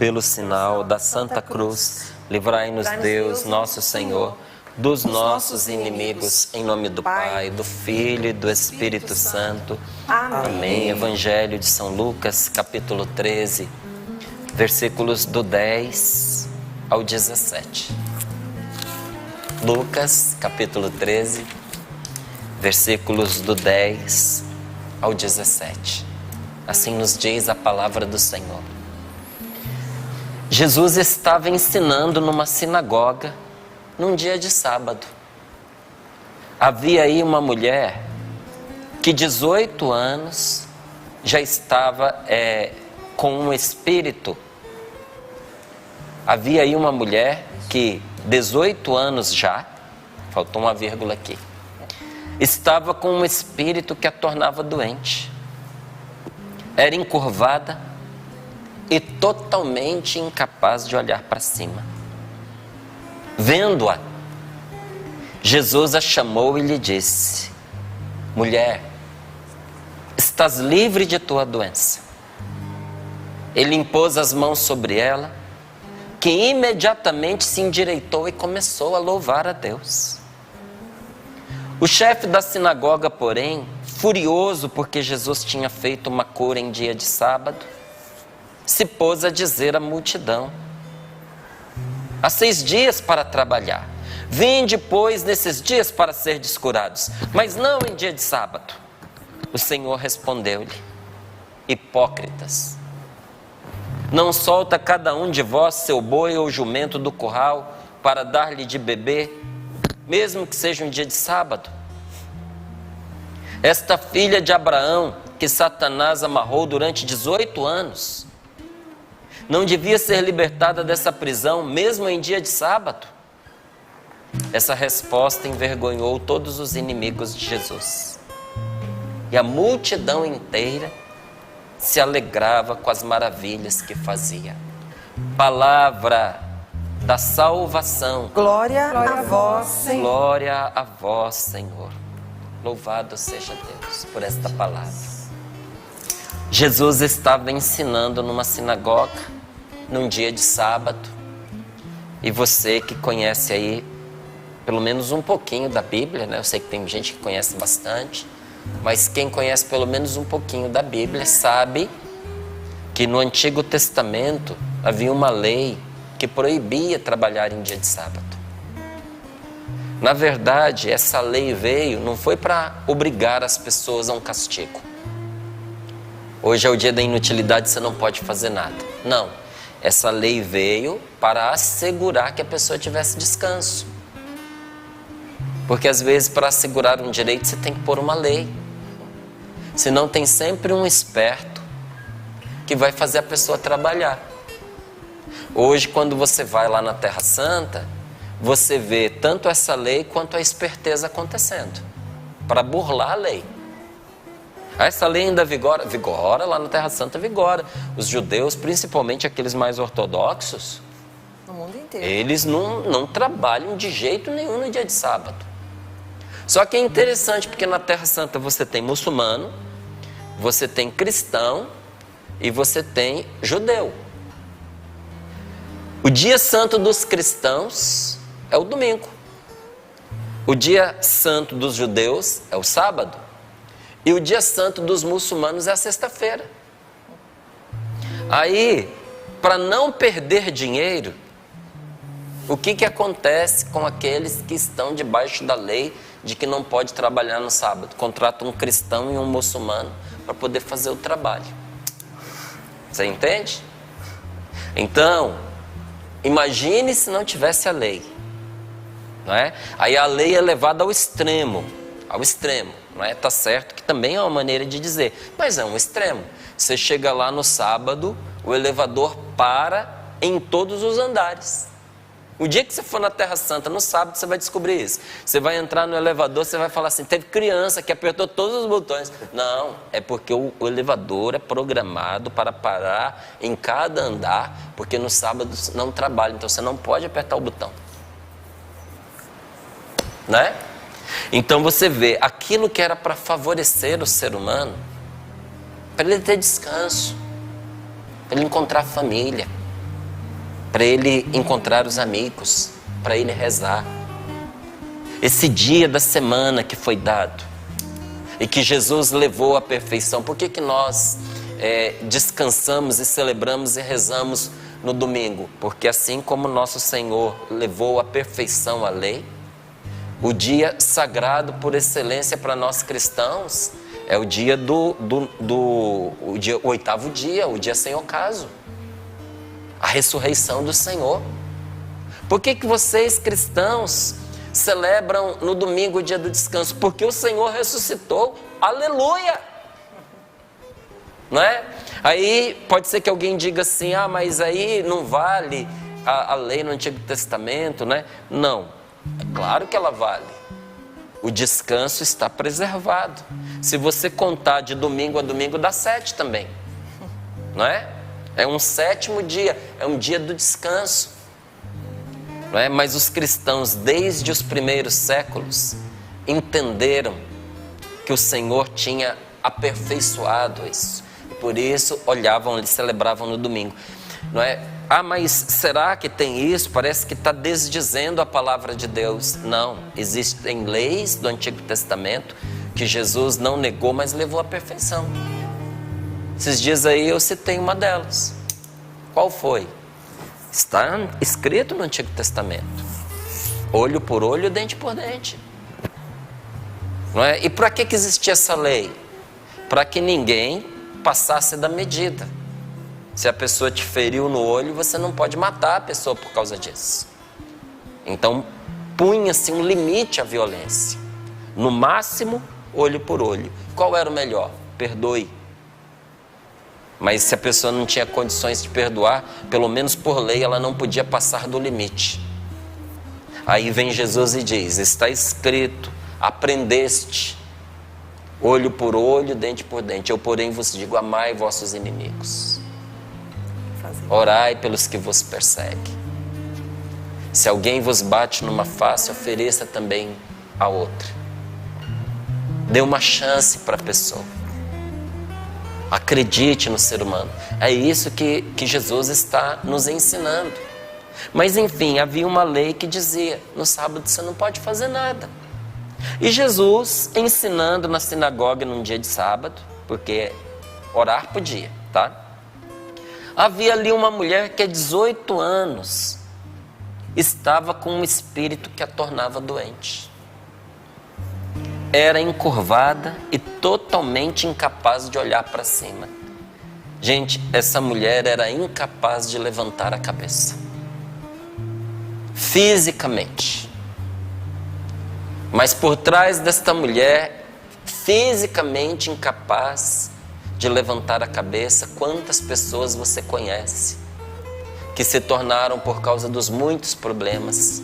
pelo sinal da Santa Cruz, livrai-nos Deus, nosso Senhor, dos nossos inimigos, em nome do Pai, do Filho e do Espírito Santo. Amém. Evangelho de São Lucas, capítulo 13, versículos do 10 ao 17. Lucas, capítulo 13, versículos do 10 ao 17. Assim nos diz a palavra do Senhor. Jesus estava ensinando numa sinagoga num dia de sábado. Havia aí uma mulher que 18 anos já estava com um espírito. Havia aí uma mulher que 18 anos já, faltou uma vírgula aqui, estava com um espírito que a tornava doente. Era encurvada e totalmente incapaz de olhar para cima. Vendo-a, Jesus a chamou e lhe disse: mulher, estás livre de tua doença. Ele impôs as mãos sobre ela, que imediatamente se endireitou e começou a louvar a Deus. O chefe da sinagoga, porém, furioso porque Jesus tinha feito uma cura em dia de sábado, se pôs a dizer à multidão: há 6 dias para trabalhar. Vinde, pois, nesses dias para ser descurados, mas não em dia de sábado. O Senhor respondeu-lhe: hipócritas, não solta cada um de vós seu boi ou jumento do curral para dar-lhe de beber, mesmo que seja um dia de sábado? Esta filha de Abraão, que Satanás amarrou durante 18 anos, não devia ser libertada dessa prisão, mesmo em dia de sábado? Essa resposta envergonhou todos os inimigos de Jesus. E a multidão inteira se alegrava com as maravilhas que fazia. Palavra da salvação. Glória a vós, Senhor. Glória a vós, Senhor. Louvado seja Deus por esta palavra. Jesus estava ensinando numa sinagoga, num dia de sábado, e você que conhece aí pelo menos um pouquinho da Bíblia, né? Eu sei que tem gente que conhece bastante, mas quem conhece pelo menos um pouquinho da Bíblia sabe que no Antigo Testamento havia uma lei que proibia trabalhar em dia de sábado. Na verdade, essa lei veio, não foi para obrigar as pessoas a um castigo. Hoje é o dia da inutilidade, você não pode fazer nada. Não. Essa lei veio para assegurar que a pessoa tivesse descanso. Porque às vezes para assegurar um direito você tem que pôr uma lei. Senão tem sempre um esperto que vai fazer a pessoa trabalhar. Hoje, quando você vai lá na Terra Santa, você vê tanto essa lei quanto a esperteza acontecendo para burlar a lei. Essa lei ainda vigora lá na Terra Santa, vigora. Os judeus, principalmente aqueles mais ortodoxos, No mundo inteiro. eles não trabalham de jeito nenhum no dia de sábado. Só que é interessante porque na Terra Santa você tem muçulmano, você tem cristão e você tem judeu. O dia santo dos cristãos é o domingo. O dia santo dos judeus é o sábado. E o dia santo dos muçulmanos é a sexta-feira. Aí, para não perder dinheiro, o que acontece com aqueles que estão debaixo da lei de que não pode trabalhar no sábado? Contrata um cristão e um muçulmano para poder fazer o trabalho. Você entende? Então, imagine se não tivesse a lei, não é? Aí a lei é levada ao extremo, não é? Tá certo que também é uma maneira de dizer, mas é um extremo. Você chega lá no sábado, o elevador para em todos os andares. O dia que você for na Terra Santa, no sábado, você vai descobrir isso. Você vai entrar no elevador, você vai falar assim, teve criança que apertou todos os botões. Não, é porque o elevador é programado para parar em cada andar, porque no sábado não trabalha, então você não pode apertar o botão. Né? Então você vê, aquilo que era para favorecer o ser humano, para ele ter descanso, para ele encontrar família, para ele encontrar os amigos, para ele rezar. Esse dia da semana que foi dado e que Jesus levou à perfeição. Por que que nós descansamos e celebramos e rezamos no domingo? Porque assim como nosso Senhor levou à perfeição a lei, o dia sagrado por excelência para nós cristãos é o dia o oitavo dia, o dia sem ocaso, a ressurreição do Senhor. Por que que vocês cristãos celebram no domingo o dia do descanso? Porque o Senhor ressuscitou, aleluia! Não é? Aí pode ser que alguém diga assim, mas aí não vale a lei no Antigo Testamento, né? Não, é claro que ela vale. O descanso está preservado. Se você contar de domingo a domingo, dá 7 também, não é? É um 7º dia, é um dia do descanso. Não é? Mas os cristãos, desde os primeiros séculos, entenderam que o Senhor tinha aperfeiçoado isso. E por isso olhavam e celebravam no domingo. Não é? Mas será que tem isso? Parece que está desdizendo a palavra de Deus. Não, existem leis do Antigo Testamento que Jesus não negou, mas levou à perfeição. Esses dias aí eu citei uma delas. Qual foi? Está escrito no Antigo Testamento: olho por olho, dente por dente. Não é? E para que existia essa lei? Para que ninguém passasse da medida. Se a pessoa te feriu no olho, você não pode matar a pessoa por causa disso. Então, punha-se um limite à violência. No máximo, olho por olho. Qual era o melhor? Perdoe. Mas se a pessoa não tinha condições de perdoar, pelo menos por lei, ela não podia passar do limite. Aí vem Jesus e diz: está escrito, aprendeste, olho por olho, dente por dente. Eu, porém, vos digo, amai vossos inimigos. Orai pelos que vos perseguem. Se alguém vos bate numa face, ofereça também a outra. Dê uma chance para a pessoa. Acredite no ser humano. É isso que Jesus está nos ensinando. Mas enfim, havia uma lei que dizia: no sábado você não pode fazer nada. E Jesus, ensinando na sinagoga num dia de sábado, porque orar podia, tá? Havia ali uma mulher que há 18 anos estava com um espírito que a tornava doente. Era encurvada e totalmente incapaz de olhar para cima. Gente, essa mulher era incapaz de levantar a cabeça. Fisicamente. Mas por trás desta mulher, fisicamente incapaz de levantar a cabeça, quantas pessoas você conhece que se tornaram, por causa dos muitos problemas,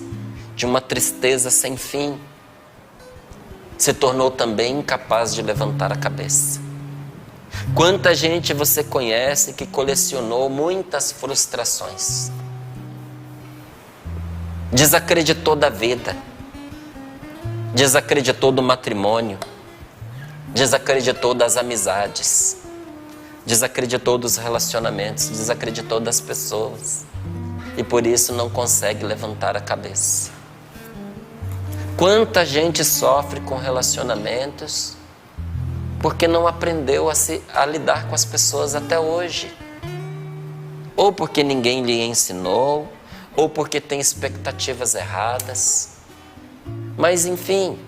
de uma tristeza sem fim, se tornou também incapaz de levantar a cabeça? Quanta gente você conhece que colecionou muitas frustrações, desacreditou da vida, desacreditou do matrimônio, desacreditou das amizades, desacreditou dos relacionamentos, desacreditou das pessoas e por isso não consegue levantar a cabeça. Quanta gente sofre com relacionamentos porque não aprendeu a lidar com as pessoas até hoje, ou porque ninguém lhe ensinou, ou porque tem expectativas erradas. Mas enfim,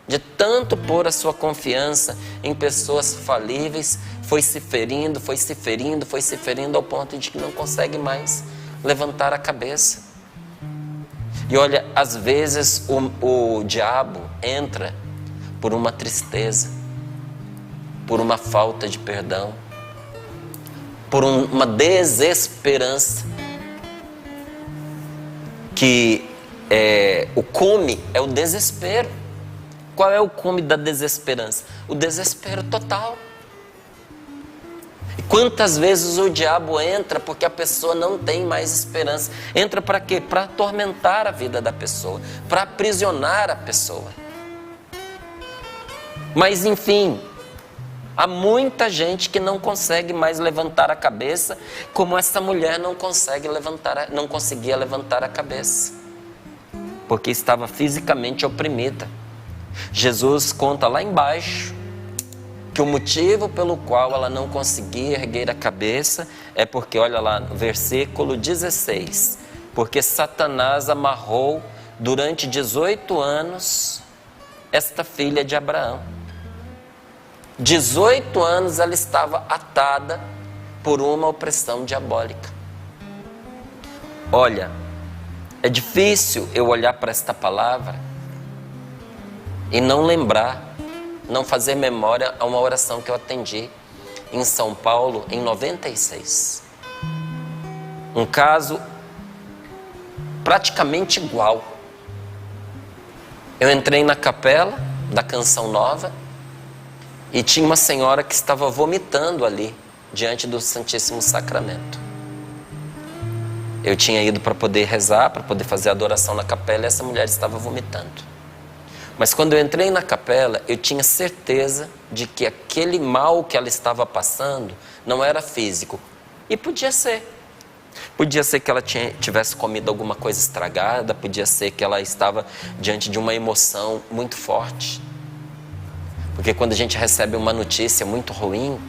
de tanto pôr a sua confiança em pessoas falíveis, foi se ferindo ao ponto de que não consegue mais levantar a cabeça. E olha, às vezes o diabo entra por uma tristeza, por uma falta de perdão, por uma desesperança, que o cume é o desespero. Qual é o cume da desesperança? O desespero total. E quantas vezes o diabo entra porque a pessoa não tem mais esperança? Entra para quê? Para atormentar a vida da pessoa, para aprisionar a pessoa. Mas enfim, Há muita gente que não consegue mais levantar a cabeça, como essa mulher não conseguia levantar a cabeça, porque estava fisicamente oprimida. Jesus conta lá embaixo que o motivo pelo qual ela não conseguia erguer a cabeça é porque, olha lá no versículo 16, porque Satanás amarrou durante 18 anos esta filha de Abraão. 18 anos ela estava atada por uma opressão diabólica. Olha, é difícil eu olhar para esta palavra e não lembrar, não fazer memória a uma oração que eu atendi em São Paulo em 96. Um caso praticamente igual. Eu entrei na capela da Canção Nova e tinha uma senhora que estava vomitando ali, diante do Santíssimo Sacramento. Eu tinha ido para poder rezar, para poder fazer a adoração na capela, e essa mulher estava vomitando. Mas quando eu entrei na capela, eu tinha certeza de que aquele mal que ela estava passando não era físico. E podia ser. Podia ser que ela tivesse comido alguma coisa estragada, podia ser que ela estava diante de uma emoção muito forte. Porque quando a gente recebe uma notícia muito ruim,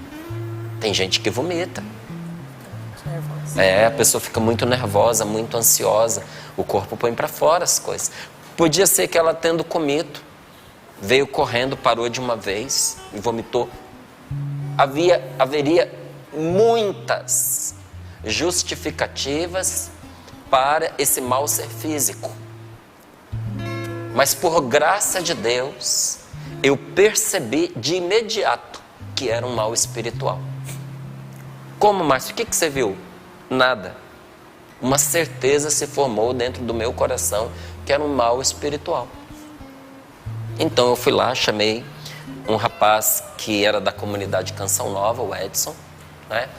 tem gente que vomita. A pessoa fica muito nervosa, muito ansiosa. O corpo põe para fora as coisas. Podia ser que ela, tendo comido, veio correndo, parou de uma vez e vomitou. Haveria muitas justificativas para esse mal ser físico. Mas por graça de Deus, eu percebi de imediato que era um mal espiritual. Como, Márcio? O que você viu? Nada. Uma certeza se formou dentro do meu coração que era um mal espiritual. Então eu fui lá, chamei um rapaz que era da comunidade Canção Nova, o Edson, né?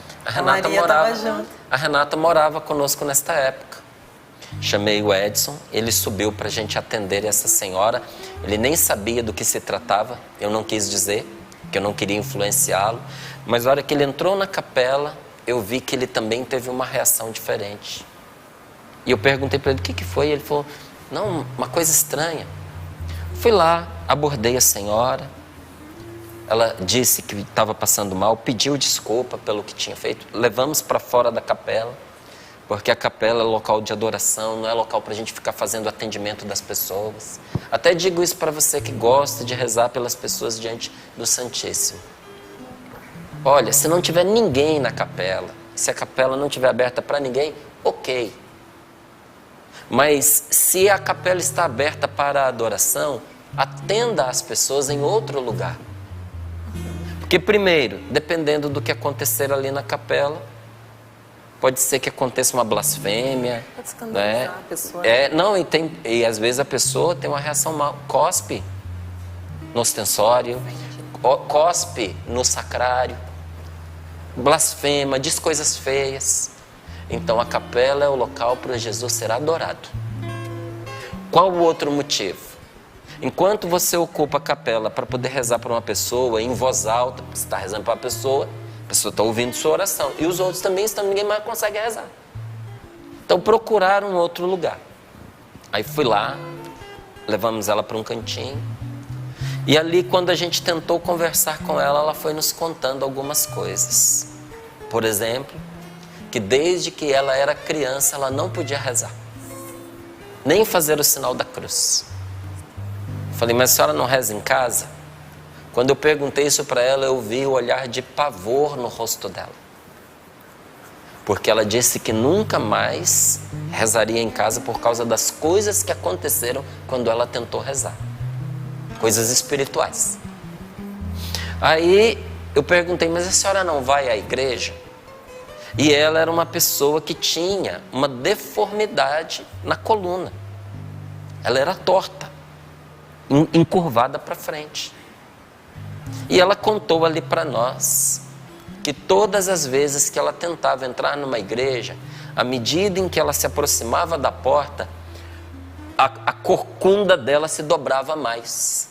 A Renata morava conosco nesta época. Chamei o Edson, ele subiu para a gente atender essa senhora. Ele nem sabia do que se tratava, eu não quis dizer, que eu não queria influenciá-lo. Mas na hora que ele entrou na capela, eu vi que ele também teve uma reação diferente. E eu perguntei para ele, o que foi? Ele falou, não, uma coisa estranha. Fui lá, abordei a senhora. Ela disse que estava passando mal, pediu desculpa pelo que tinha feito. Levamos para fora da capela, porque a capela é local de adoração, não é local para a gente ficar fazendo atendimento das pessoas. Até digo isso para você que gosta de rezar pelas pessoas diante do Santíssimo. Olha, se não tiver ninguém na capela, se a capela não estiver aberta para ninguém, ok. Mas se a capela está aberta para a adoração, atenda as pessoas em outro lugar. Porque primeiro, dependendo do que acontecer ali na capela, pode ser que aconteça uma blasfêmia. Pode escandalizar a pessoa. E às vezes a pessoa tem uma reação mal. Cospe no ostensório, cospe no sacrário, blasfema, diz coisas feias. Então a capela é o local para Jesus ser adorado. Qual o outro motivo? Enquanto você ocupa a capela para poder rezar para uma pessoa em voz alta, você está rezando para a pessoa está ouvindo sua oração. E os outros também estão, ninguém mais consegue rezar. Então procurar um outro lugar. Aí fui lá, levamos ela para um cantinho. E ali, quando a gente tentou conversar com ela, ela foi nos contando algumas coisas. Por exemplo, que desde que ela era criança, ela não podia rezar. Nem fazer o sinal da cruz. Falei, mas a senhora não reza em casa? Quando eu perguntei isso para ela, eu vi o olhar de pavor no rosto dela. Porque ela disse que nunca mais rezaria em casa por causa das coisas que aconteceram quando ela tentou rezar. Coisas espirituais. Aí eu perguntei, mas a senhora não vai à igreja? E ela era uma pessoa que tinha uma deformidade na coluna. Ela era torta, encurvada para frente. E ela contou ali para nós que todas as vezes que ela tentava entrar numa igreja, à medida em que ela se aproximava da porta, a corcunda dela se dobrava mais.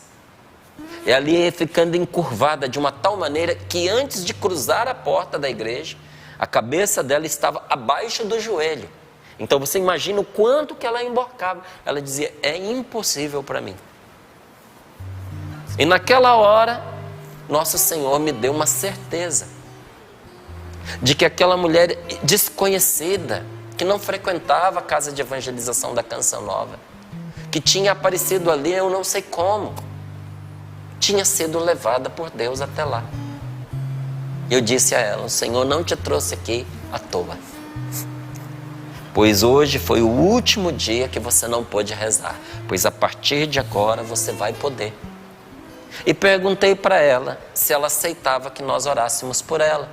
E ali ficando encurvada de uma tal maneira que antes de cruzar a porta da igreja, a cabeça dela estava abaixo do joelho. Então você imagina o quanto que ela emborcava. Ela dizia, é impossível para mim. E naquela hora, Nosso Senhor me deu uma certeza de que aquela mulher desconhecida, que não frequentava a casa de evangelização da Canção Nova, que tinha aparecido ali, eu não sei como, tinha sido levada por Deus até lá. Eu disse a ela, o Senhor não te trouxe aqui à toa, pois hoje foi o último dia que você não pôde rezar, pois a partir de agora você vai poder. E perguntei para ela se ela aceitava que nós orássemos por ela.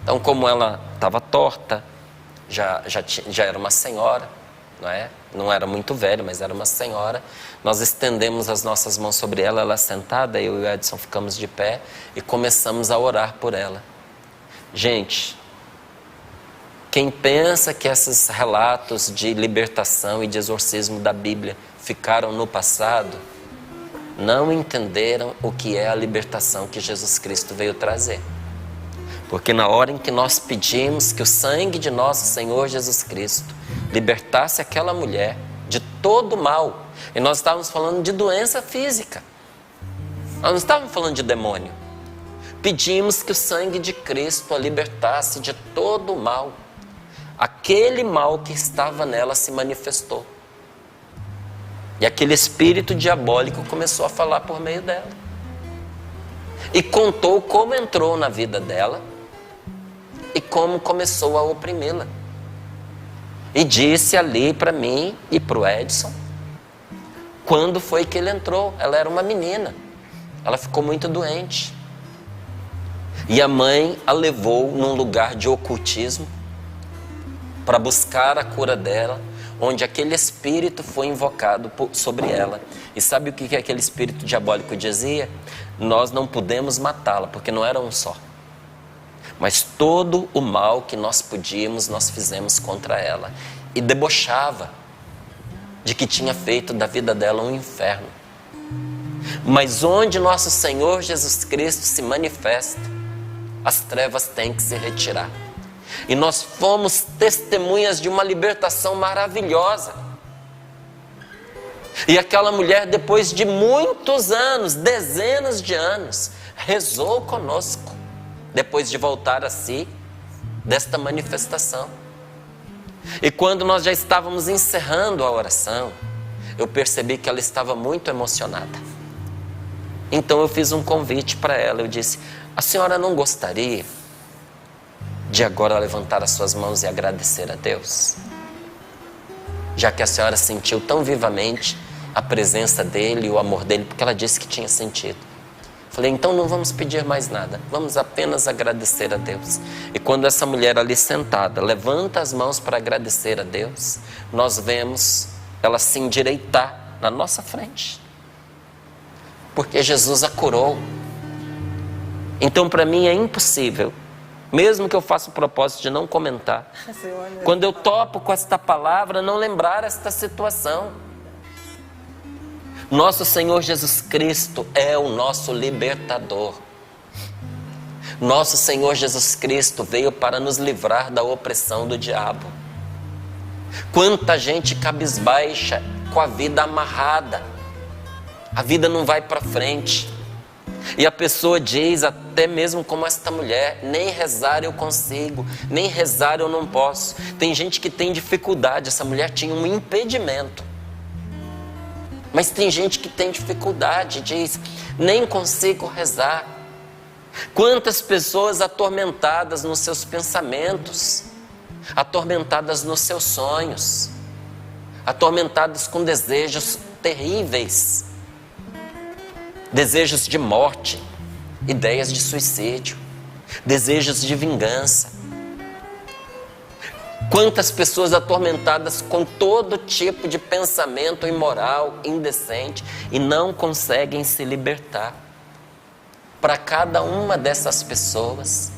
Então, como ela estava torta, já era uma senhora, não é? Não era muito velha, mas era uma senhora. Nós estendemos as nossas mãos sobre ela, ela sentada, eu e o Edson ficamos de pé e começamos a orar por ela. Gente, quem pensa que esses relatos de libertação e de exorcismo da Bíblia ficaram no passado, não entenderam o que é a libertação que Jesus Cristo veio trazer. Porque na hora em que nós pedimos que o sangue de nosso Senhor Jesus Cristo libertasse aquela mulher de todo mal, e nós estávamos falando de doença física, nós não estávamos falando de demônio, pedimos que o sangue de Cristo a libertasse de todo mal. Aquele mal que estava nela se manifestou. E aquele espírito diabólico começou a falar por meio dela. E contou como entrou na vida dela e como começou a oprimi-la. E disse ali para mim e para o Edson, quando foi que ele entrou. Ela era uma menina, ela ficou muito doente. E a mãe a levou num lugar de ocultismo para buscar a cura dela, onde aquele espírito foi invocado sobre ela. E sabe o que aquele espírito diabólico dizia? Nós não podemos matá-la, porque não era um só. Mas todo o mal que nós podíamos, nós fizemos contra ela. E debochava de que tinha feito da vida dela um inferno. Mas onde nosso Senhor Jesus Cristo se manifesta, as trevas têm que se retirar. E nós fomos testemunhas de uma libertação maravilhosa. E aquela mulher, depois de muitos anos, dezenas de anos, rezou conosco, depois de voltar a si desta manifestação. E quando nós já estávamos encerrando a oração, eu percebi que ela estava muito emocionada. Então eu fiz um convite para ela, eu disse, a senhora não gostaria de agora levantar as suas mãos e agradecer a Deus? Já que a senhora sentiu tão vivamente a presença dele e o amor dele, porque ela disse que tinha sentido. Falei, então não vamos pedir mais nada, vamos apenas agradecer a Deus. E quando essa mulher ali sentada levanta as mãos para agradecer a Deus, nós vemos ela se endireitar na nossa frente, porque Jesus a curou. Então para mim é impossível, mesmo que eu faça o propósito de não comentar, quando eu topo com esta palavra, não lembrar esta situação. Nosso Senhor Jesus Cristo é o nosso libertador. Nosso Senhor Jesus Cristo veio para nos livrar da opressão do diabo. Quanta gente cabisbaixa, com a vida amarrada, a vida não vai para frente. E a pessoa diz, até mesmo como esta mulher, nem rezar eu consigo, nem rezar eu não posso. Tem gente que tem dificuldade, essa mulher tinha um impedimento. Mas tem gente que tem dificuldade, diz, nem consigo rezar. Quantas pessoas atormentadas nos seus pensamentos, atormentadas nos seus sonhos, atormentadas com desejos terríveis, desejos de morte, ideias de suicídio, desejos de vingança. Quantas pessoas atormentadas com todo tipo de pensamento imoral, indecente, e não conseguem se libertar. Para cada uma dessas pessoas,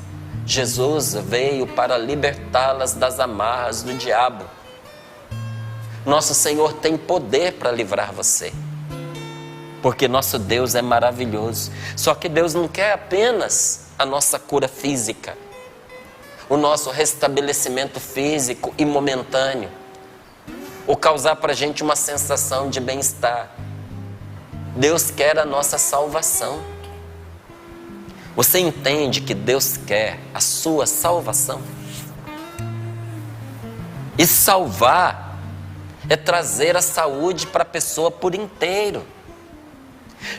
Jesus veio para libertá-las das amarras do diabo. Nosso Senhor tem poder para livrar você. Porque nosso Deus é maravilhoso. Só que Deus não quer apenas a nossa cura física, o nosso restabelecimento físico e momentâneo, ou causar para a gente uma sensação de bem-estar. Deus quer a nossa salvação. Você entende que Deus quer a sua salvação? E salvar é trazer a saúde para a pessoa por inteiro.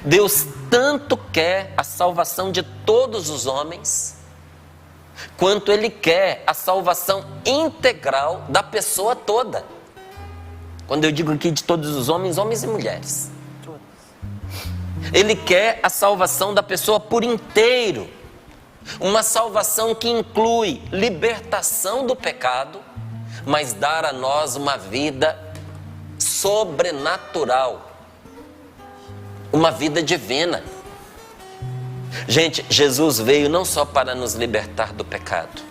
Deus tanto quer a salvação de todos os homens, quanto Ele quer a salvação integral da pessoa toda. Quando eu digo aqui de todos os homens, homens e mulheres. Ele quer a salvação da pessoa por inteiro. Uma salvação que inclui libertação do pecado, mas dar a nós uma vida sobrenatural. Uma vida divina. Gente, Jesus veio não só para nos libertar do pecado,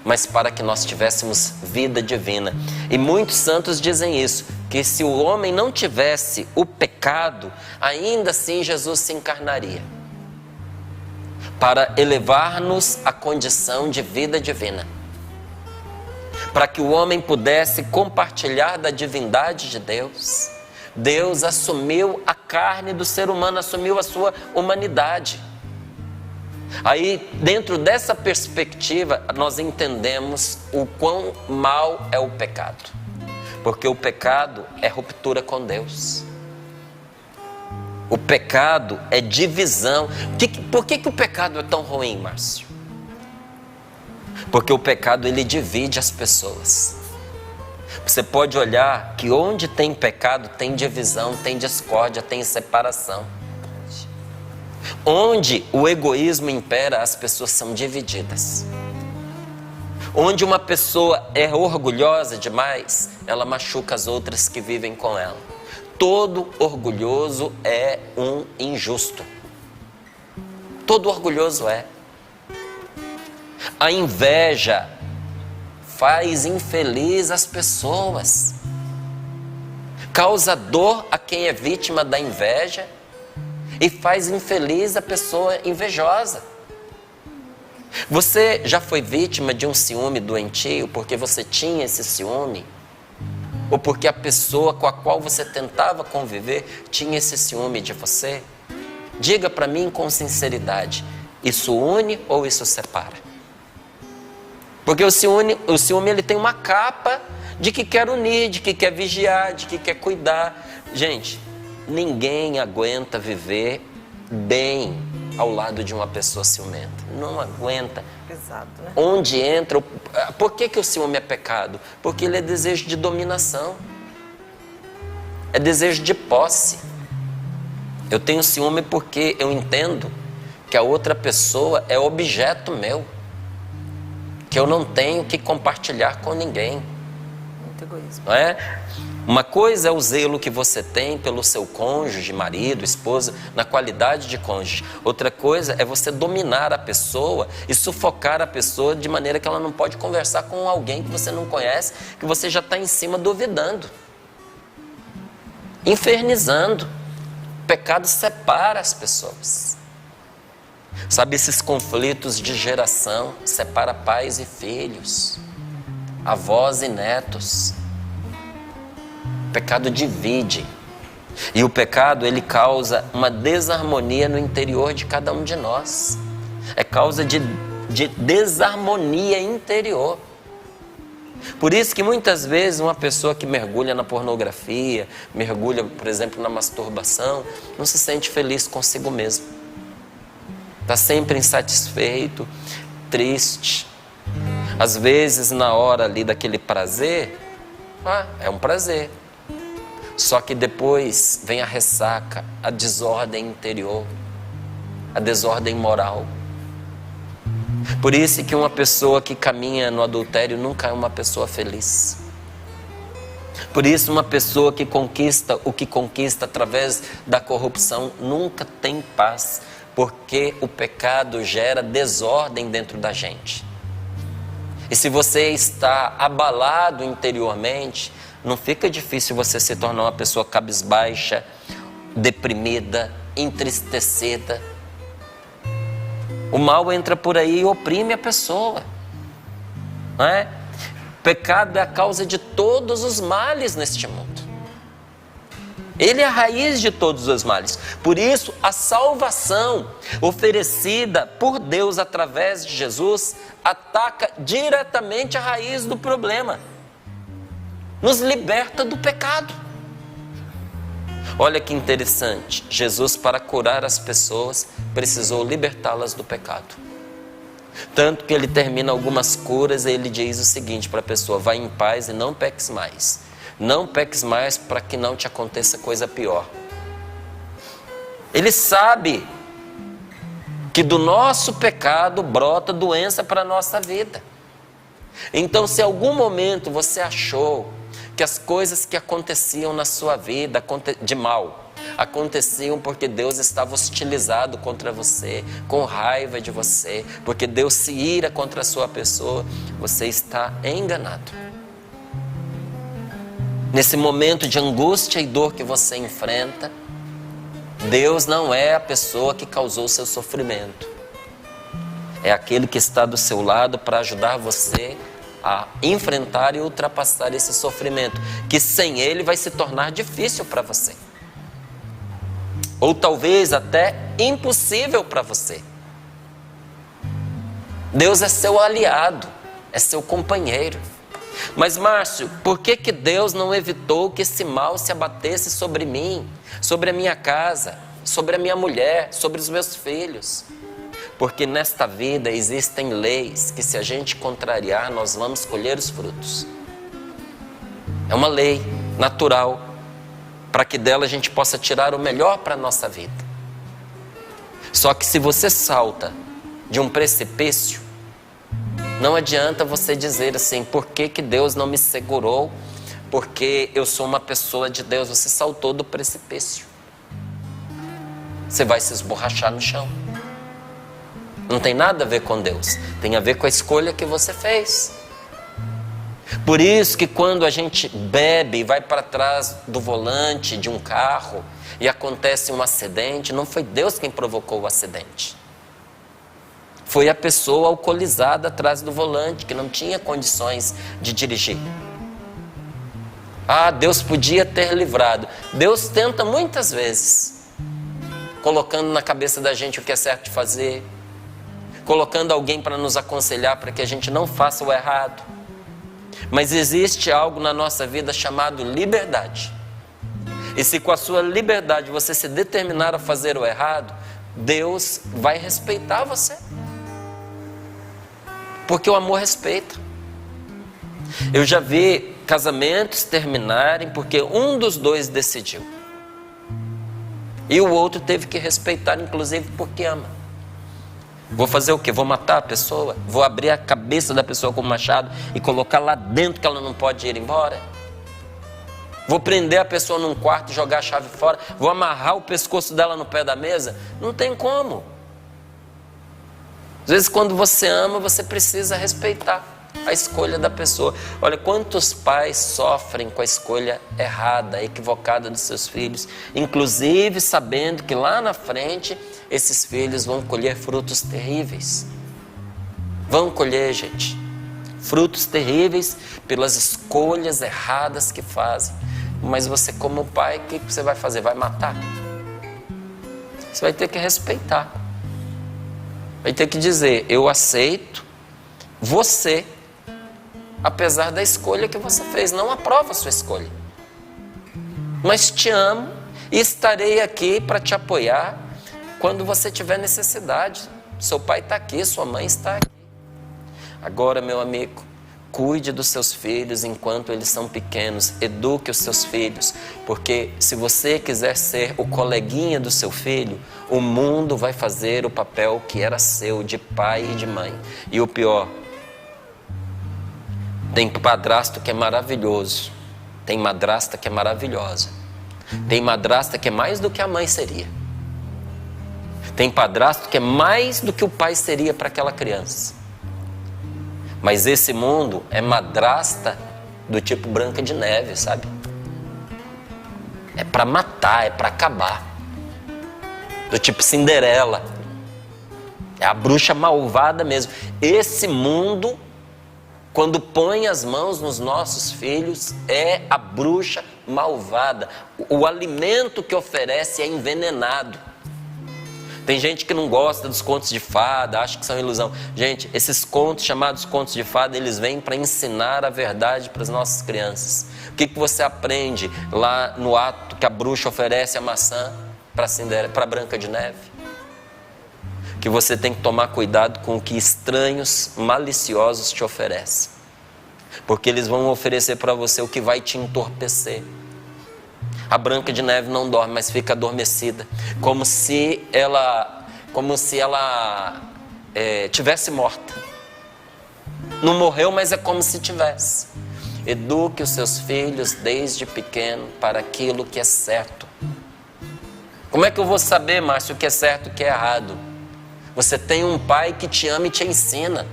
mas para que nós tivéssemos vida divina. E muitos santos dizem isso, que se o homem não tivesse o pecado, ainda assim Jesus se encarnaria, para elevar-nos à condição de vida divina, para que o homem pudesse compartilhar da divindade de Deus. Deus assumiu a carne do ser humano, assumiu a sua humanidade. Aí, dentro dessa perspectiva, nós entendemos o quão mal é o pecado. Porque o pecado é ruptura com Deus. O pecado é divisão. Por que o pecado é tão ruim, Márcio? Porque o pecado, ele divide as pessoas. Você pode olhar que onde tem pecado, tem divisão, tem discórdia, tem separação. Onde o egoísmo impera, as pessoas são divididas. Onde uma pessoa é orgulhosa demais, ela machuca as outras que vivem com ela. Todo orgulhoso é um injusto. Todo orgulhoso é. A inveja faz infeliz as pessoas. Causa dor a quem é vítima da inveja e faz infeliz a pessoa invejosa. Você já foi vítima de um ciúme doentio porque você tinha esse ciúme? Ou porque a pessoa com a qual você tentava conviver tinha esse ciúme de você? Diga para mim com sinceridade, isso une ou isso separa? Porque o ciúme ele tem uma capa de que quer unir, de que quer vigiar, de que quer cuidar. Gente, ninguém aguenta viver bem ao lado de uma pessoa ciumenta. Não aguenta. Pesado, né? Onde entra... Por que o ciúme é pecado? Porque ele é desejo de dominação. É desejo de posse. Eu tenho ciúme porque eu entendo que a outra pessoa é objeto meu, que eu não tenho que compartilhar com ninguém. Muito egoísmo. Não é? Uma coisa é o zelo que você tem pelo seu cônjuge, marido, esposa, na qualidade de cônjuge. Outra coisa é você dominar a pessoa e sufocar a pessoa de maneira que ela não pode conversar com alguém que você não conhece, que você já está em cima duvidando, infernizando. O pecado separa as pessoas. Sabe, esses conflitos de geração separa pais e filhos, avós e netos. O pecado divide. E o pecado, ele causa uma desarmonia no interior de cada um de nós. É causa de desarmonia interior. Por isso que muitas vezes uma pessoa que mergulha na pornografia, mergulha, por exemplo, na masturbação, não se sente feliz consigo mesmo. Está sempre insatisfeito, triste. Às vezes, na hora ali daquele prazer, é um prazer. Só que depois vem a ressaca, a desordem interior, a desordem moral. Por isso que uma pessoa que caminha no adultério nunca é uma pessoa feliz. Por isso uma pessoa que conquista o que conquista através da corrupção nunca tem paz, porque o pecado gera desordem dentro da gente. E se você está abalado interiormente, não fica difícil você se tornar uma pessoa cabisbaixa, deprimida, entristecida. O mal entra por aí e oprime a pessoa, não é? Pecado é a causa de todos os males neste mundo. Ele é a raiz de todos os males. Por isso, a salvação oferecida por Deus através de Jesus ataca diretamente a raiz do problema. Nos liberta do pecado. Olha que interessante. Jesus, para curar as pessoas, precisou libertá-las do pecado. Tanto que ele termina algumas curas e ele diz o seguinte para a pessoa: vai em paz e não peques mais. Não peques mais para que não te aconteça coisa pior. Ele sabe que do nosso pecado brota doença para a nossa vida. Então, se em algum momento você achou que as coisas que aconteciam na sua vida de mal aconteciam porque Deus estava hostilizado contra você, com raiva de você, porque Deus se ira contra a sua pessoa, você está enganado. Nesse momento de angústia e dor que você enfrenta, Deus não é a pessoa que causou o seu sofrimento. É aquele que está do seu lado para ajudar você a enfrentar e ultrapassar esse sofrimento, que sem ele vai se tornar difícil para você. Ou talvez até impossível para você. Deus é seu aliado, é seu companheiro. Mas Márcio, por que Deus não evitou que esse mal se abatesse sobre mim, sobre a minha casa, sobre a minha mulher, sobre os meus filhos? Porque nesta vida existem leis que, se a gente contrariar, nós vamos colher os frutos. É uma lei natural, para que dela a gente possa tirar o melhor para a nossa vida. Só que se você salta de um precipício, não adianta você dizer assim: por que Deus não me segurou? Porque eu sou uma pessoa de Deus. Você saltou do precipício. Você vai se esborrachar no chão. Não tem nada a ver com Deus. Tem a ver com a escolha que você fez. Por isso que quando a gente bebe e vai para trás do volante de um carro e acontece um acidente, não foi Deus quem provocou o acidente. Foi a pessoa alcoolizada atrás do volante, que não tinha condições de dirigir. Ah, Deus podia ter livrado. Deus tenta muitas vezes, colocando na cabeça da gente o que é certo de fazer, colocando alguém para nos aconselhar para que a gente não faça o errado. Mas existe algo na nossa vida chamado liberdade. E se com a sua liberdade você se determinar a fazer o errado, Deus vai respeitar você. Porque o amor respeita. Eu já vi casamentos terminarem porque um dos dois decidiu. E o outro teve que respeitar, inclusive porque ama. Vou fazer o quê? Vou matar a pessoa? Vou abrir a cabeça da pessoa com o machado e colocar lá dentro que ela não pode ir embora? Vou prender a pessoa num quarto e jogar a chave fora? Vou amarrar o pescoço dela no pé da mesa? Não tem como. Às vezes, quando você ama, você precisa respeitar a escolha da pessoa. Olha, quantos pais sofrem com a escolha errada, equivocada dos seus filhos, inclusive sabendo que lá na frente esses filhos vão colher frutos terríveis. Vão colher, gente, frutos terríveis pelas escolhas erradas que fazem. Mas você, como pai, o que você vai fazer? Vai matar? Você vai ter que respeitar. Vai ter que dizer: eu aceito você, apesar da escolha que você fez. Não aprovo a sua escolha, mas te amo e estarei aqui para te apoiar quando você tiver necessidade. Seu pai está aqui, sua mãe está aqui. Agora, meu amigo, cuide dos seus filhos enquanto eles são pequenos. Eduque os seus filhos, porque se você quiser ser o coleguinha do seu filho, o mundo vai fazer o papel que era seu, de pai e de mãe. E o pior, tem padrasto que é maravilhoso, tem madrasta que é maravilhosa, tem madrasta que é mais do que a mãe seria, tem padrasto que é mais do que o pai seria para aquela criança. Mas esse mundo é madrasta do tipo Branca de Neve, sabe? É para matar, é para acabar. Do tipo Cinderela. É a bruxa malvada mesmo. Esse mundo, quando põe as mãos nos nossos filhos, é a bruxa malvada. O alimento que oferece é envenenado. Tem gente que não gosta dos contos de fada, acha que são ilusão. Gente, esses contos chamados contos de fada, eles vêm para ensinar a verdade para as nossas crianças. O que você aprende lá no ato que a bruxa oferece a maçã para Branca de Neve? Que você tem que tomar cuidado com o que estranhos, maliciosos te oferecem. Porque eles vão oferecer para você o que vai te entorpecer. A Branca de Neve não dorme, mas fica adormecida. Como se ela tivesse morta. Não morreu, mas é como se tivesse. Eduque os seus filhos desde pequeno para aquilo que é certo. Como é que eu vou saber, Márcio, o que é certo e o que é errado? Você tem um pai que te ama e te ensina,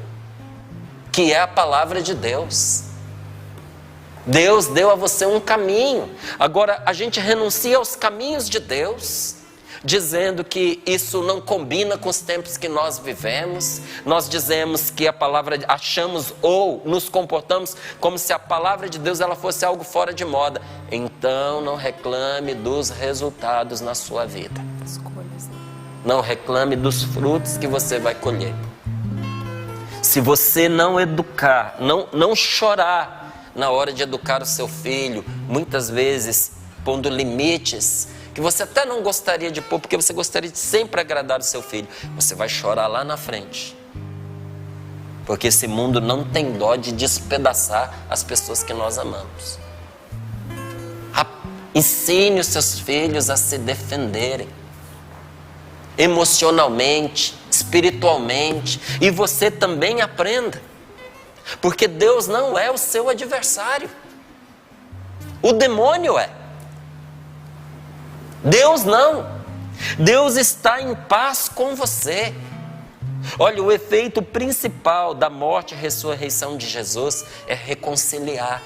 que é a palavra de Deus. Deus deu a você um caminho. Agora, a gente renuncia aos caminhos de Deus, dizendo que isso não combina com os tempos que nós vivemos. Nós dizemos que a palavra, achamos ou nos comportamos como se a palavra de Deus ela fosse algo fora de moda. Então, não reclame dos resultados na sua vida. Escolhas. Não reclame dos frutos que você vai colher. Se você não educar, não chorar na hora de educar o seu filho, muitas vezes pondo limites que você até não gostaria de pôr, porque você gostaria de sempre agradar o seu filho, você vai chorar lá na frente. Porque esse mundo não tem dó de despedaçar as pessoas que nós amamos. Ensine os seus filhos a se defenderem. Emocionalmente, espiritualmente. E você também aprenda. Porque Deus não é o seu adversário. O demônio é. Deus não. Deus está em paz com você. Olha, o efeito principal da morte e ressurreição de Jesus é reconciliar.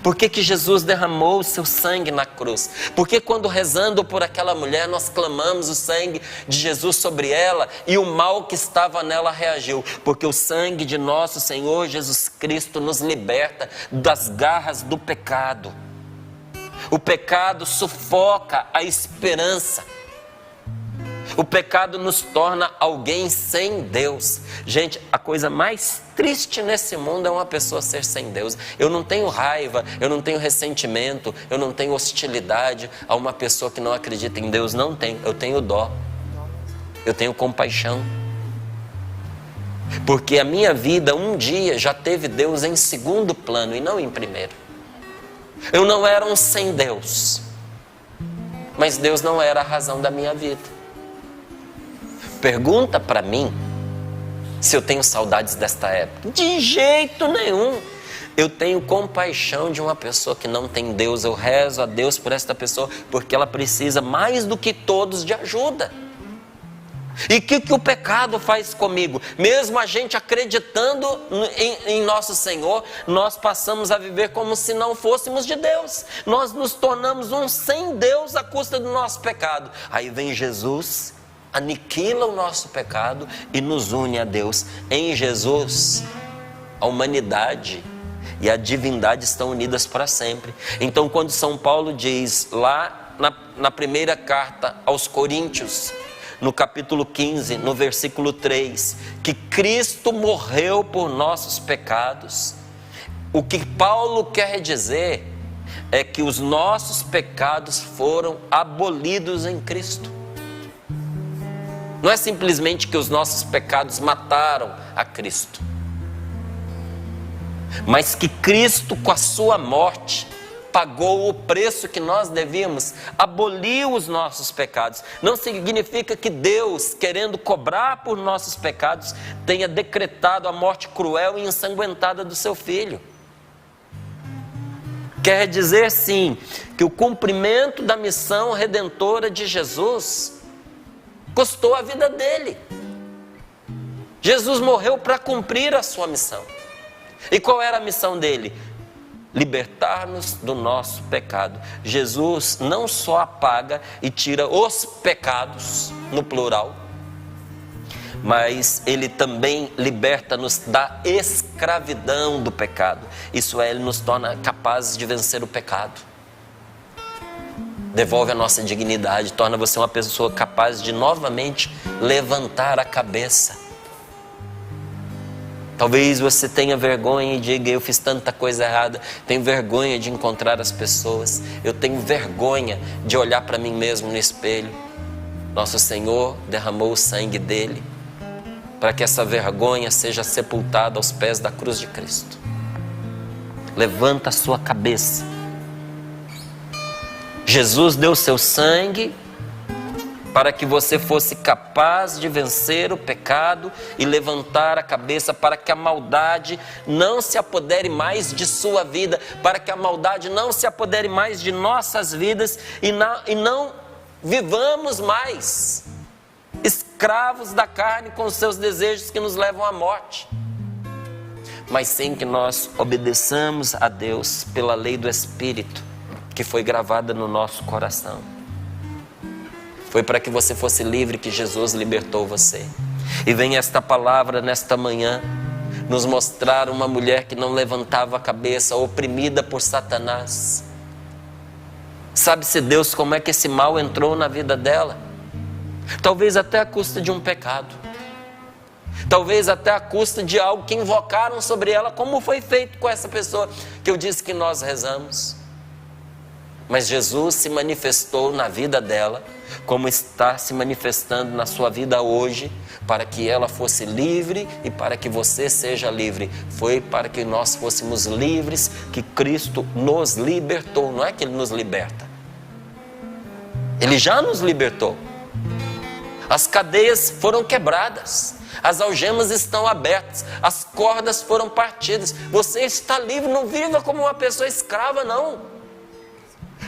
Por que Jesus derramou o seu sangue na cruz? Porque quando rezando por aquela mulher, nós clamamos o sangue de Jesus sobre ela e o mal que estava nela reagiu. Porque o sangue de nosso Senhor Jesus Cristo nos liberta das garras do pecado. O pecado sufoca a esperança. O pecado nos torna alguém sem Deus. Gente, a coisa mais triste nesse mundo é uma pessoa ser sem Deus. Eu não tenho raiva, eu não tenho ressentimento, eu não tenho hostilidade a uma pessoa que não acredita em Deus. Não tenho, eu tenho dó. Eu tenho compaixão. Porque a minha vida um dia já teve Deus em segundo plano e não em primeiro. Eu não era um sem Deus, mas Deus não era a razão da minha vida. Pergunta para mim se eu tenho saudades desta época. De jeito nenhum. Eu tenho compaixão de uma pessoa que não tem Deus. Eu rezo a Deus por esta pessoa, porque ela precisa mais do que todos de ajuda. E o que o pecado faz comigo? Mesmo a gente acreditando em nosso Senhor, nós passamos a viver como se não fôssemos de Deus. Nós nos tornamos um sem Deus à custa do nosso pecado. Aí vem Jesus, aniquila o nosso pecado e nos une a Deus. Em Jesus, a humanidade e a divindade estão unidas para sempre. Então, quando São Paulo diz lá na primeira carta aos Coríntios, no capítulo 15, no versículo 3, que Cristo morreu por nossos pecados, o que Paulo quer dizer é que os nossos pecados foram abolidos em Cristo. Não é simplesmente que os nossos pecados mataram a Cristo, mas que Cristo, com a sua morte, pagou o preço que nós devíamos, aboliu os nossos pecados. Não significa que Deus, querendo cobrar por nossos pecados, tenha decretado a morte cruel e ensanguentada do seu Filho. Quer dizer, sim, que o cumprimento da missão redentora de Jesus custou a vida dele. Jesus morreu para cumprir a sua missão. E qual era a missão dele? libertar-nos do nosso pecado. Jesus não só apaga e tira os pecados, no plural, mas Ele também liberta-nos da escravidão do pecado. Isso é, Ele nos torna capazes de vencer o pecado. Devolve a nossa dignidade, torna você uma pessoa capaz de novamente levantar a cabeça. Talvez você tenha vergonha e diga: eu fiz tanta coisa errada, tenho vergonha de encontrar as pessoas, eu tenho vergonha de olhar para mim mesmo no espelho. Nosso Senhor derramou o sangue dele para que essa vergonha seja sepultada aos pés da cruz de Cristo. Levanta a sua cabeça. Jesus deu seu sangue para que você fosse capaz de vencer o pecado e levantar a cabeça, para que a maldade não se apodere mais de sua vida, para que a maldade não se apodere mais de nossas vidas e não vivamos mais escravos da carne com os seus desejos que nos levam à morte, mas sim que nós obedeçamos a Deus pela lei do Espírito que foi gravada no nosso coração. Foi para que você fosse livre que Jesus libertou você. E vem esta palavra nesta manhã nos mostrar uma mulher que não levantava a cabeça, oprimida por Satanás. Sabe-se Deus como é que esse mal entrou na vida dela? Talvez até à custa de um pecado. Talvez até à custa de algo que invocaram sobre ela, como foi feito com essa pessoa que eu disse que nós rezamos. Mas Jesus se manifestou na vida dela, como está se manifestando na sua vida hoje, para que ela fosse livre e para que você seja livre. Foi para que nós fôssemos livres que Cristo nos libertou. Não é que Ele nos liberta, Ele já nos libertou. As cadeias foram quebradas, as algemas estão abertas, as cordas foram partidas. Você está livre, não viva como uma pessoa escrava, não.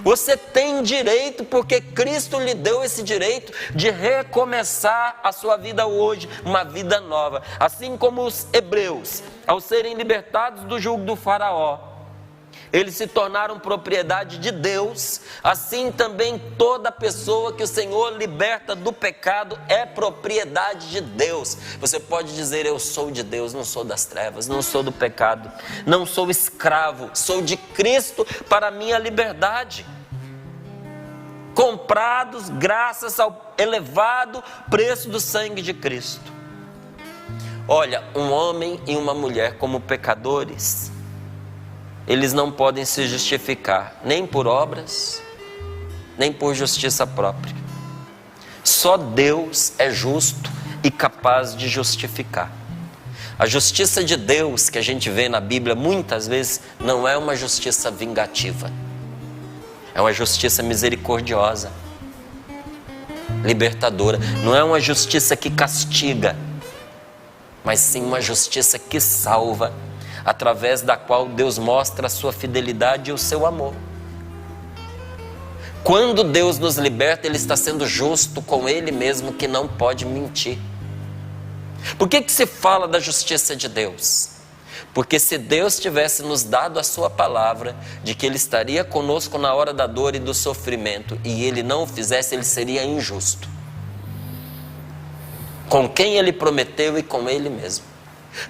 Você tem direito, porque Cristo lhe deu esse direito de recomeçar a sua vida hoje, uma vida nova. Assim como os hebreus, ao serem libertados do jugo do faraó, eles se tornaram propriedade de Deus. Assim também toda pessoa que o Senhor liberta do pecado é propriedade de Deus. Você pode dizer: eu sou de Deus, não sou das trevas, não sou do pecado, não sou escravo, sou de Cristo para a minha liberdade. Comprados graças ao elevado preço do sangue de Cristo. Olha, um homem e uma mulher como pecadores, eles não podem se justificar nem por obras, nem por justiça própria. Só Deus é justo e capaz de justificar. A justiça de Deus que a gente vê na Bíblia muitas vezes não é uma justiça vingativa. É uma justiça misericordiosa, libertadora. Não é uma justiça que castiga, mas sim uma justiça que salva, através da qual Deus mostra a sua fidelidade e o seu amor. Quando Deus nos liberta, Ele está sendo justo com Ele mesmo, que não pode mentir. Por que se fala da justiça de Deus? Porque se Deus tivesse nos dado a sua palavra, de que Ele estaria conosco na hora da dor e do sofrimento, e Ele não o fizesse, Ele seria injusto. Com quem Ele prometeu e com Ele mesmo.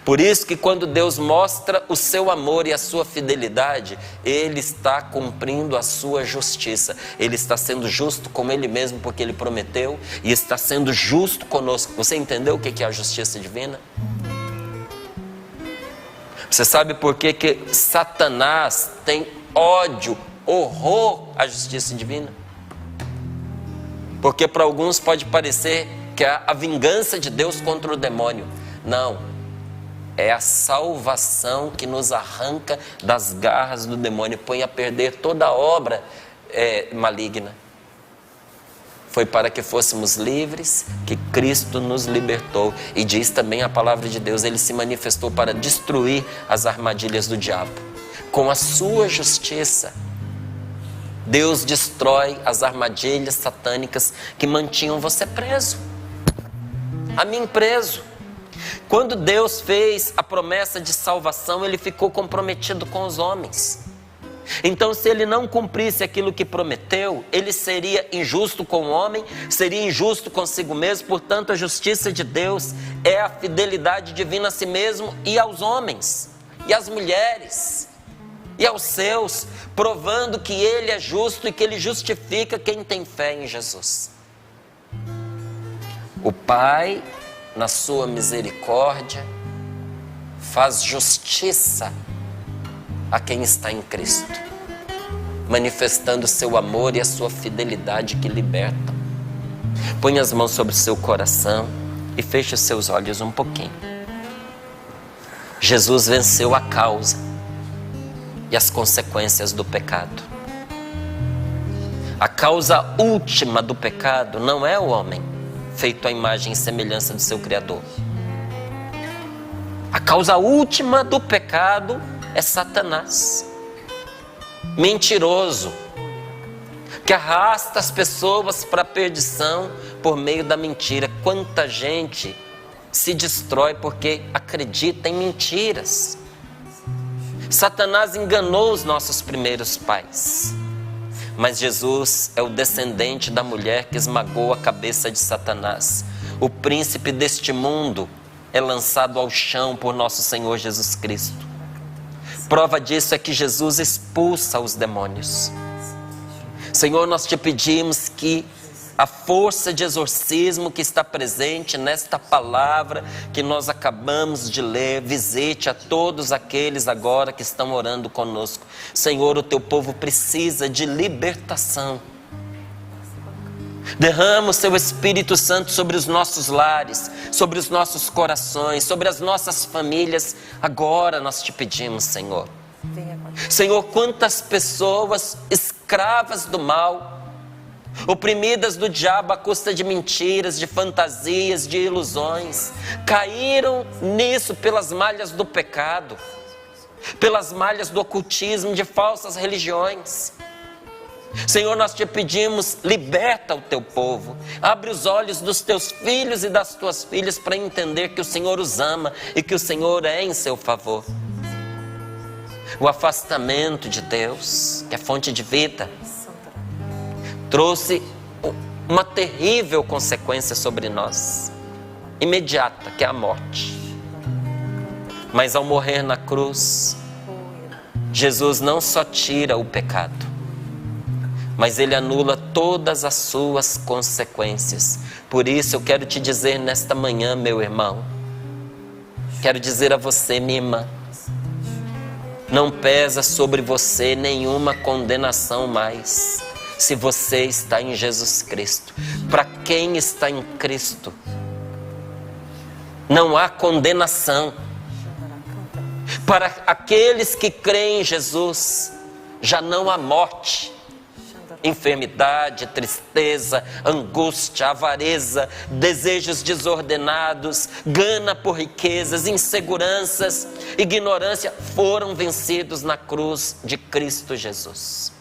Por isso que quando Deus mostra o seu amor e a sua fidelidade, Ele está cumprindo a sua justiça. Ele está sendo justo com Ele mesmo, porque Ele prometeu, e está sendo justo conosco. Você entendeu o que é a justiça divina? Você sabe por que Satanás tem ódio, horror à justiça divina? Porque para alguns pode parecer que é a vingança de Deus contra o demônio. Não. É a salvação que nos arranca das garras do demônio, põe a perder toda a obra maligna. Foi para que fôssemos livres que Cristo nos libertou. E diz também a palavra de Deus, Ele se manifestou para destruir as armadilhas do diabo. Com a sua justiça, Deus destrói as armadilhas satânicas que mantinham você preso, a mim preso. Quando Deus fez a promessa de salvação, Ele ficou comprometido com os homens. Então, se ele não cumprisse aquilo que prometeu, ele seria injusto com o homem, seria injusto consigo mesmo. Portanto, a justiça de Deus é a fidelidade divina a si mesmo e aos homens, e às mulheres, e aos seus, provando que ele é justo e que ele justifica quem tem fé em Jesus. O Pai, na sua misericórdia, faz justiça a quem está em Cristo, manifestando seu amor e a sua fidelidade que libertam. Põe as mãos sobre o seu coração e feche os seus olhos um pouquinho. Jesus venceu a causa e as consequências do pecado. A causa última do pecado não é o homem, feito à imagem e semelhança do seu Criador. A causa última do pecado é Satanás, mentiroso, que arrasta as pessoas para a perdição por meio da mentira. Quanta gente se destrói porque acredita em mentiras. Satanás enganou os nossos primeiros pais, mas Jesus é o descendente da mulher que esmagou a cabeça de Satanás. O príncipe deste mundo é lançado ao chão por nosso Senhor Jesus Cristo. Prova disso é que Jesus expulsa os demônios. Senhor, nós te pedimos que a força de exorcismo que está presente nesta palavra que nós acabamos de ler, visite a todos aqueles agora que estão orando conosco. Senhor, o teu povo precisa de libertação. Derrama o seu Espírito Santo sobre os nossos lares, sobre os nossos corações, sobre as nossas famílias. Agora nós te pedimos, Senhor. Senhor, quantas pessoas escravas do mal, oprimidas do diabo à custa de mentiras, de fantasias, de ilusões, caíram nisso pelas malhas do pecado, pelas malhas do ocultismo, de falsas religiões. Senhor, nós te pedimos, liberta o teu povo, abre os olhos dos teus filhos e das tuas filhas para entender que o Senhor os ama e que o Senhor é em seu favor. O afastamento de Deus, que é fonte de vida, trouxe uma terrível consequência sobre nós, imediata, que é a morte. Mas ao morrer na cruz, Jesus não só tira o pecado, mas ele anula todas as suas consequências. Por isso eu quero te dizer nesta manhã, meu irmão, quero dizer a você, minha irmã, não pesa sobre você nenhuma condenação mais, se você está em Jesus Cristo. Para quem está em Cristo, não há condenação. Para aqueles que creem em Jesus, já não há morte, enfermidade, tristeza, angústia, avareza, desejos desordenados, gana por riquezas, inseguranças, ignorância, foram vencidos na cruz de Cristo Jesus.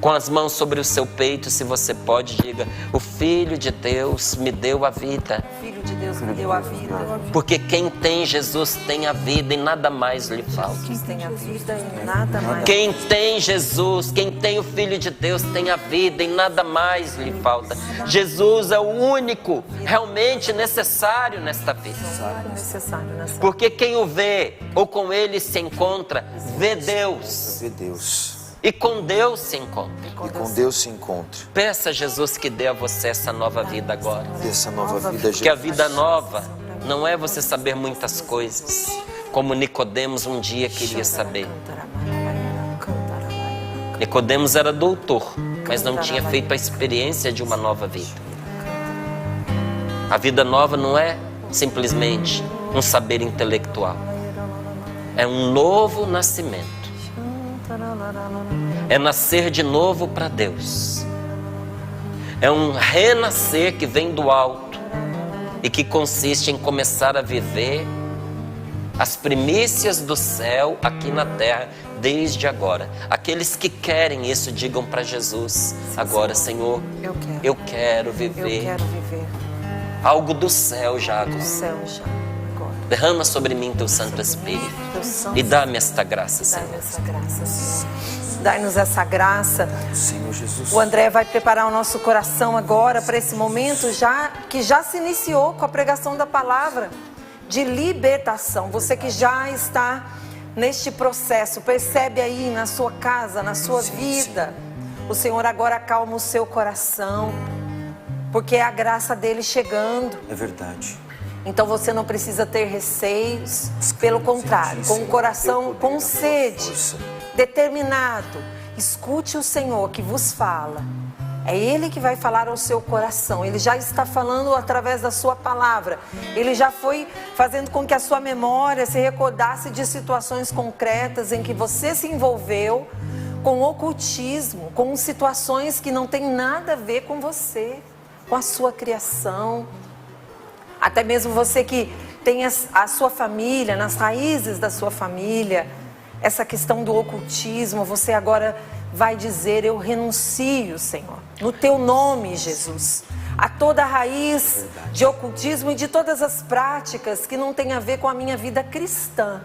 Com as mãos sobre o seu peito, se você pode, diga: o Filho de Deus me deu a vida. Filho de Deus me deu a vida. Porque quem tem Jesus tem a vida e nada mais lhe falta. Quem tem a vida e nada mais. Quem tem Jesus, quem tem o Filho de Deus tem a vida e nada mais lhe falta. Jesus é o único realmente necessário nesta vida. Porque quem o vê ou com ele se encontra, vê Deus. Vê Deus. E com Deus se encontra. E com Deus se encontra. Peça a Jesus que dê a você essa nova vida agora. Essa nova vida, Jesus. Porque a vida nova não é você saber muitas coisas, como Nicodemos um dia queria saber. Nicodemos era doutor, mas não tinha feito a experiência de uma nova vida. A vida nova não é simplesmente um saber intelectual. É um novo nascimento. É nascer de novo para Deus. É um renascer que vem do alto e que consiste em começar a viver as primícias do céu aqui na terra desde agora. Aqueles que querem isso, digam para Jesus agora: Senhor, eu quero viver algo do céu já agora. Do céu já agora. Derrama sobre mim teu Santo Espírito e dá-me esta graça, Senhor. Dai-nos essa graça, Senhor. Dai-nos essa graça. Senhor Jesus. O André vai preparar o nosso coração agora para esse momento que já se iniciou com a pregação da palavra de libertação. Você que já está neste processo, percebe aí na sua casa, na sua vida. O Senhor agora acalma o seu coração, porque é a graça dele chegando. É verdade. Então você não precisa ter receios, pelo contrário, com o coração com sede, determinado, escute o Senhor que vos fala. É Ele que vai falar ao seu coração. Ele já está falando através da sua palavra. Ele já foi fazendo com que a sua memória se recordasse de situações concretas em que você se envolveu com ocultismo, com situações que não têm nada a ver com você, com a sua criação. Até mesmo você que tem a sua família, nas raízes da sua família, essa questão do ocultismo, você agora vai dizer: eu renuncio, Senhor, no teu nome, Jesus, a toda a raiz de ocultismo e de todas as práticas que não têm a ver com a minha vida cristã.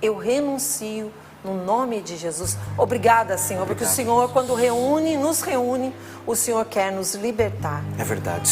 Eu renuncio no nome de Jesus. Obrigada, Senhor, porque o Senhor, quando nos reúne, o Senhor quer nos libertar. É verdade.